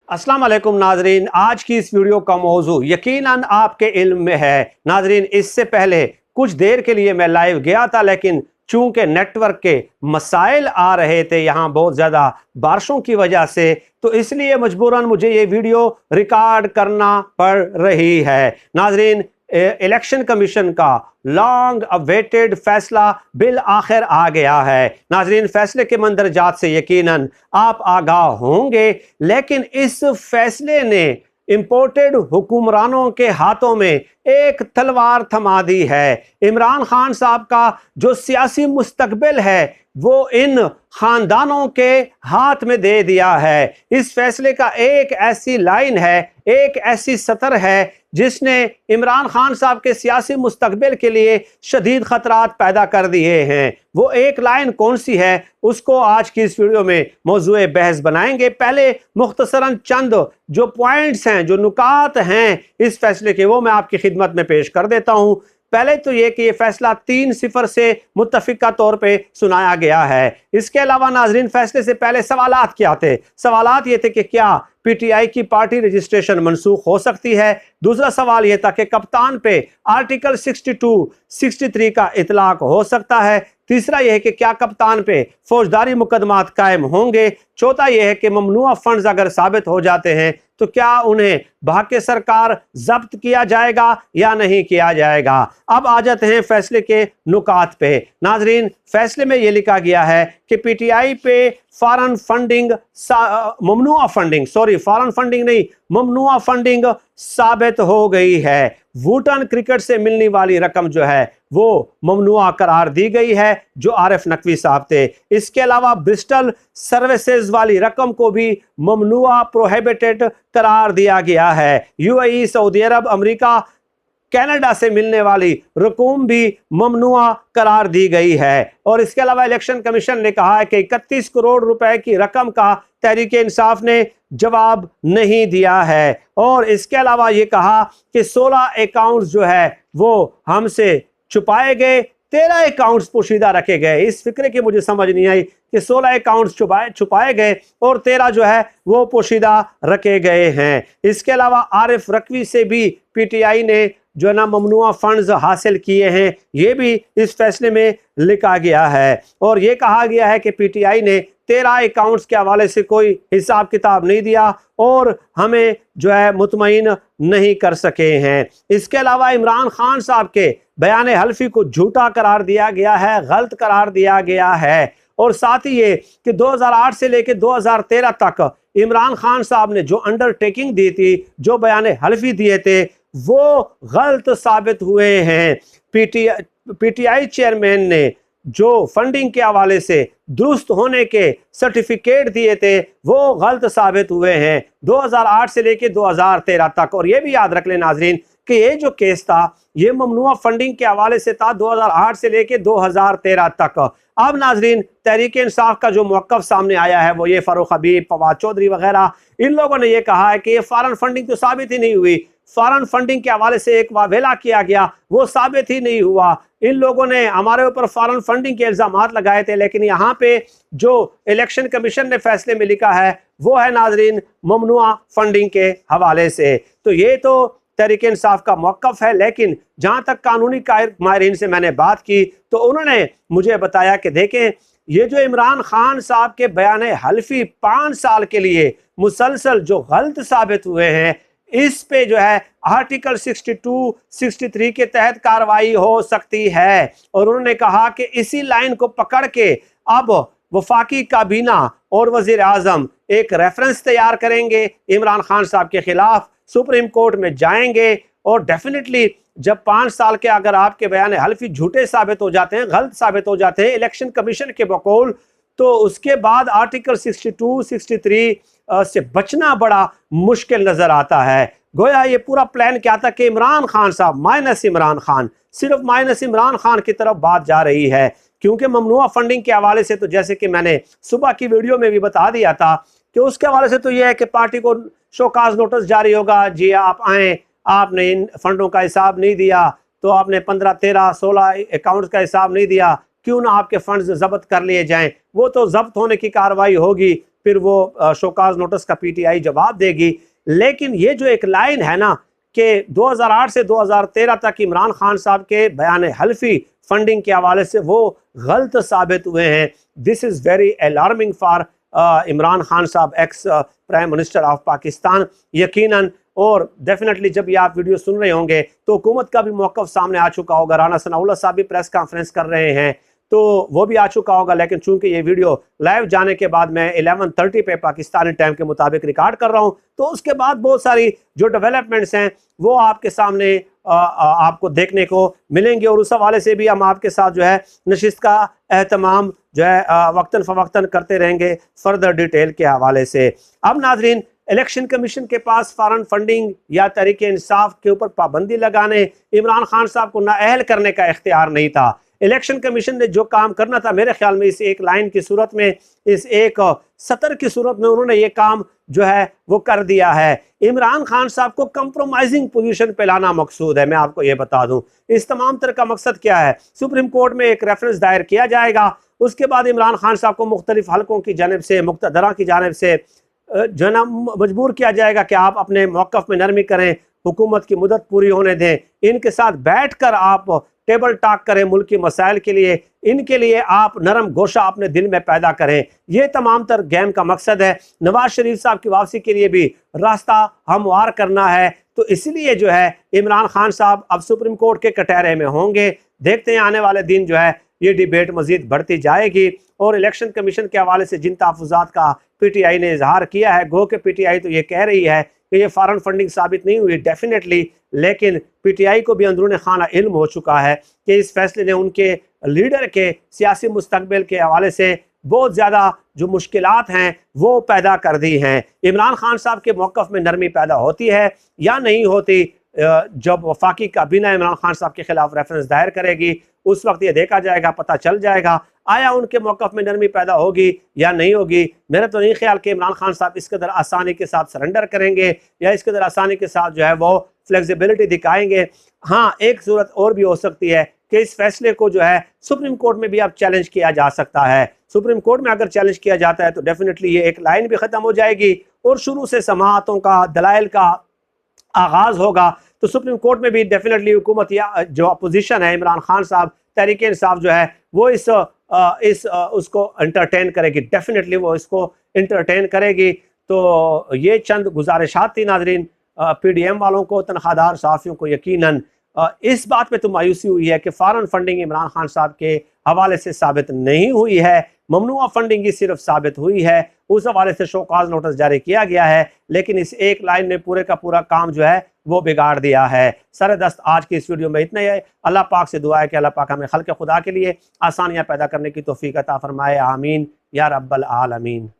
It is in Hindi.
अस्सलाम वालेकुम नाजरीन, आज की इस वीडियो का मौजू यकीनन आपके इल्म में है। नाजरीन, इससे पहले कुछ देर के लिए मैं लाइव गया था, लेकिन चूंकि नेटवर्क के मसाइल आ रहे थे यहाँ बहुत ज़्यादा बारिशों की वजह से, तो इसलिए मजबूरन मुझे ये वीडियो रिकॉर्ड करना पड़ रही है। नाजरीन, इलेक्शन कमीशन का लॉन्ग अवेटेड फैसला बिल आखिर आ गया है। नाजरीन, फैसले के मंदरजात से यकीनन आप आगाह होंगे, लेकिन इस फैसले ने इंपोर्टेड हुक्मरानों के हाथों में एक तलवार थमा दी है। इमरान खान साहब का जो सियासी मुस्तकबिल है वो इन खानदानों के हाथ में दे दिया है। इस फैसले का एक ऐसी लाइन है, एक ऐसी सतर है जिसने इमरान खान साहब के सियासी मुस्तकबिल के लिए शदीद खतरात पैदा कर दिए हैं। वो एक लाइन कौन सी है, उसको आज की इस वीडियो में मौजूए बहस बनाएंगे। पहले मुख्तसरन चंद जो पॉइंट्स हैं, जो नुकात हैं इस फैसले के, वो मैं आपकी खिदमत में पेश कर देता हूं। पहले तो ये कि ये फैसला 3-0 से मुत्तफिका तौर पे सुनाया गया है। इसके अलावा नाजरीन, फैसले से पहले सवालात क्या थे? सवालात ये थे कि क्या पीटीआई की पार्टी रजिस्ट्रेशन मनसूख हो सकती है? दूसरा सवाल यह था कि कप्तान पे आर्टिकल 62-63 का इतलाक हो सकता है? तीसरा यह है कि क्या कप्तान पे फौजदारी मुकदमात कायम होंगे? चौथा यह है कि ममनुआ फंड्स अगर साबित हो जाते हैं तो क्या उन्हें भाग्य सरकार जब्त किया जाएगा या नहीं किया जाएगा? अब आ जाते हैं फैसले के नुकात पे। नाजरीन, फैसले में यह लिखा गया है कि पीटीआई पे फॉरेन फंडिंग ममनुआ फंडिंग साबित हो गई है। वुटन क्रिकेट से मिलने वाली रकम जो है वो ममनुआ करार दी गई है, जो आरिफ नकवी साहब थे। इसके अलावा ब्रिस्टल सर्विसेज वाली रकम को भी ममनुआ प्रोहिबिटेड करार दिया गया है। यूएई, सऊदी अरब, अमेरिका, कनाडा से मिलने वाली रकूम भी ममनुआ करार दी गई है। और इसके अलावा इलेक्शन कमीशन ने कहा है कि 31 करोड़ रुपए की रकम का तहरीक इंसाफ ने जवाब नहीं दिया है। और इसके अलावा ये कहा कि 16 अकाउंट्स जो है वो हमसे छुपाए गए, 13 अकाउंट्स पोशीदा रखे गए। इस फिक्रे की मुझे समझ नहीं आई कि 16 अकाउंट्स छुपाए गए और 13 जो है वो पोशीदा रखे गए हैं। इसके अलावा आरिफ नकवी से भी पीटीआई ने जो है ना ममनुआ फंड्स हासिल किए हैं, ये भी इस फैसले में लिखा गया है। और ये कहा गया है कि पीटीआई ने 13 अकाउंट्स के हवाले से कोई हिसाब किताब नहीं दिया और हमें जो है मुतमईन नहीं कर सके हैं। इसके अलावा इमरान खान साहब के बयान हल्फी को झूठा करार दिया गया है, गलत करार दिया गया है। और साथ ही ये कि 2008 से लेकर 2013 तक इमरान खान साहब ने जो अंडरटेकिंग दी थी, जो बयान हल्फी दिए थे, वो गलत साबित हुए हैं। पीटीआई चेयरमैन ने जो फंडिंग के हवाले से दुरुस्त होने के सर्टिफिकेट दिए थे वो गलत साबित हुए हैं 2008 से लेकर 2013 तक। और ये भी याद रख लें नाजरीन कि ये जो केस था ये ममनुआ फंडिंग के हवाले से था 2008 से लेकर 2013 तक। अब नाजरीन, तहरीक इंसाफ का जो मौक़िफ़ सामने आया है वो ये फ़ारूक हबीब, फवाद चौधरी वगैरह, इन लोगों ने ये कहा है कि ये फॉरेन फंडिंग तो साबित ही नहीं हुई। फॉरेन फंडिंग के हवाले से एक वावेला किया गया, वो साबित ही नहीं हुआ। इन लोगों ने हमारे ऊपर फॉरेन फंडिंग के इल्ज़ामात लगाए थे, लेकिन यहाँ पे जो इलेक्शन कमीशन ने फैसले में लिखा है वो है नाजरीन ममनुआ फंडिंग के हवाले से। तो ये तो तहरीक इंसाफ का मौक़िफ़ है। लेकिन जहाँ तक कानूनी माहिरीन से मैंने बात की तो उन्होंने मुझे बताया कि देखें, ये जो इमरान खान साहब के बयान हल्फी 5 साल के लिए मुसलसल जो गलत साबित हुए हैं, इस पे जो है आर्टिकल 62-63 के तहत कार्रवाई हो सकती है। और उन्होंने कहा कि इसी लाइन को पकड़ के अब वफाकी काबीना और वजीर आजम एक रेफरेंस तैयार करेंगे, इमरान खान साहब के खिलाफ सुप्रीम कोर्ट में जाएंगे। और डेफिनेटली जब 5 साल के अगर आपके बयान हल्फी झूठे साबित हो जाते हैं, गलत साबित हो जाते हैं इलेक्शन कमीशन के बकौल, तो उसके बाद आर्टिकल 62-63 से बचना बड़ा मुश्किल नजर आता है। गोया ये पूरा प्लान क्या था कि इमरान खान साहब माइनस इमरान खान, सिर्फ माइनस इमरान खान की तरफ बात जा रही है। क्योंकि ममनुआ फंडिंग के हवाले से तो जैसे कि मैंने सुबह की वीडियो में भी बता दिया था कि उसके हवाले से तो यह है कि पार्टी को शोकाज नोटिस जारी होगा, जी आप आए, आपने इन फंडों का हिसाब नहीं दिया, तो आपने 15, 13, 16 अकाउंट्स का हिसाब नहीं दिया, क्यों ना आपके फंड्स जब्त कर लिए जाएं। वो तो जब्त होने की कार्रवाई होगी, फिर वो शोकाज नोटिस का पीटीआई जवाब देगी। लेकिन ये जो एक लाइन है ना कि 2008 से 2013 तक इमरान खान साहब के बयान हल्फी फंडिंग के हवाले से वो गलत साबित हुए हैं, this is very alarming for Imran Khan साहब, ex prime minister of Pakistan. यकीनन और डेफिनेटली जब ये आप वीडियो सुन रहे होंगे तो हुकूमत का भी मौक़िफ़ सामने आ चुका होगा। राना सनाउल्लाह साहब भी प्रेस कॉन्फ्रेंस कर रहे हैं तो वो भी आ चुका होगा। लेकिन चूंकि ये वीडियो लाइव जाने के बाद मैं 11:30 पे पाकिस्तानी टाइम के मुताबिक रिकॉर्ड कर रहा हूँ, तो उसके बाद बहुत सारी जो डेवलपमेंट्स हैं वो आपके सामने आपको देखने को मिलेंगे और उस हवाले से भी हम आपके साथ जो है नशिस्त का एहतमाम जो है वक्तन फ़वक्तन करते रहेंगे फर्दर डिटेल के हवाले से। अब नाजरीन, इलेक्शन कमीशन के पास फॉरेन फंडिंग या तरीके इंसाफ के ऊपर पाबंदी लगाने, इमरान खान साहब को नाअहल करने का इख्तियार नहीं था। इलेक्शन कमीशन ने जो काम करना था, मेरे ख्याल में इस एक लाइन की सूरत में, इस एक सतर की सूरत में उन्होंने ये काम जो है वो कर दिया है। इमरान खान साहब को कंप्रोमाइजिंग पोजीशन पे लाना मकसूद है। मैं आपको ये बता दूं, इस तमाम तरह का मकसद क्या है, सुप्रीम कोर्ट में एक रेफरेंस दायर किया जाएगा, उसके बाद इमरान खान साहब को मुख्तलिफ हलकों की जानिब से, मुक्तदरा की जानिब से जो है ना मजबूर किया जाएगा कि आप अपने मौक़िफ़ में नरमी करें, हुकूमत की मुदत पूरी होने दें, इनके साथ बैठ कर आप टेबल टॉक करें मुल्क की मसाइल के लिए, इनके लिए आप नरम गोशा अपने दिल में पैदा करें। ये तमाम तर गेम का मकसद है। नवाज शरीफ साहब की वापसी के लिए भी रास्ता हमवार करना है। तो इसलिए जो है इमरान खान साहब अब सुप्रीम कोर्ट के कटहरे में होंगे। देखते हैं आने वाले दिन जो है ये डिबेट मजीद बढ़ती जाएगी। और इलेक्शन कमीशन के हवाले से जिन तहफ़्फ़ुज़ात का पीटीआई ने इजहार किया है, गो के पीटीआई तो ये कह रही है कि ये फॉरेन फंडिंग साबित नहीं हुई डेफिनेटली, लेकिन पीटीआई को भी अंदरून खाना इल्म हो चुका है कि इस फैसले ने उनके लीडर के सियासी मुस्तकबिल के हवाले से बहुत ज़्यादा जो मुश्किलात हैं वो पैदा कर दी हैं। इमरान खान साहब के मौक़िफ़ में नरमी पैदा होती है या नहीं होती, जब वफाकी काबीना इमरान खान साहब के खिलाफ रेफरेंस दायर करेगी उस वक्त ये देखा जाएगा, पता चल जाएगा आया उनके मौक़िफ़ में नरमी पैदा होगी या नहीं होगी। मेरा तो नहीं ख्याल कि इमरान खान साहब इस कदर आसानी के साथ सरेंडर करेंगे या इस कदर आसानी के साथ जो है वो फ्लेक्सिबिलिटी दिखाएंगे। हाँ, एक सूरत और भी हो सकती है कि इस फैसले को जो है सुप्रीम कोर्ट में भी अब चैलेंज किया जा सकता है। सुप्रीम कोर्ट में अगर चैलेंज किया जाता है तो डेफिनेटली ये एक लाइन भी ख़त्म हो जाएगी और शुरू से समाअतों का, दलाइल का आगाज़ होगा। तो सुप्रीम कोर्ट में भी डेफिनेटली हुकूमत या जो अपोजिशन है, इमरान खान साहब, तहरीक इंसाफ जो है वो उसको एंटरटेन करेगी, डेफिनेटली वो इसको एंटरटेन करेगी। तो ये चंद गुजारिशात थी नाजरीन पीडीएम वालों को, तनख्वाहदार सहाफ़ियों को यकीनन इस बात पे तो मायूसी हुई है कि फॉरेन फंडिंग इमरान खान साहब के हवाले से साबित नहीं हुई है, ममनुआ फंडिंग ही सिर्फ साबित हुई है। उस हवाले से शोकाज नोटिस जारी किया गया है, लेकिन इस एक लाइन ने पूरे का पूरा काम जो है वो बिगाड़ दिया है। सर दस्त आज की इस वीडियो में इतना ही है। अल्लाह पाक से दुआ है कि अल्लाह पाक हमें खल्क़ खुदा के लिए आसानियाँ पैदा करने की तौफ़ीक़ अता फ़रमाए। आमीन या रब्बल आलमीन।